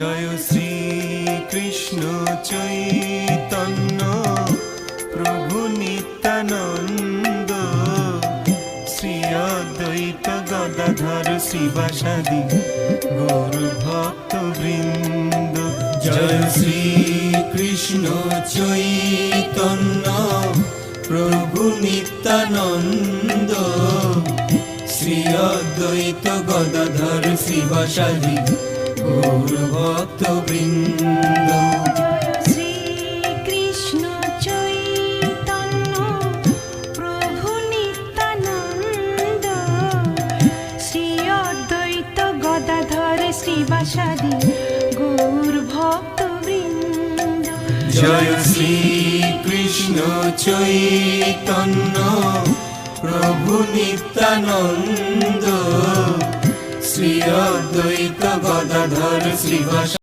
জয় শ্রী কৃষ্ণ চৈতন্য প্রভু নিত্যানন্দ, শ্রী অদ্বৈত গদাধর শ্রীবাসাদি গৌর ভক্ত বৃন্দ। জয় শ্রী কৃষ্ণ চৈতন্য প্রভু নিত্যানন্দ, শ্রী অদ্বৈত গদাধর শ্রীবাসাদি গৌর ভক্ত বৃন্দ। শ্রী কৃষ্ণ চৈতন্য প্রভু নিত্যানন্দ, শ্রী অদ্বৈত গদাধর শ্রীবাসাদি গৌর ভক্ত বৃন্দ। জয় শ্রী কৃষ্ণ চৈতন্য প্রভু নিত্যানন্দ, শ্রী অদ্বৈত গদাধর শ্রীবাসাদি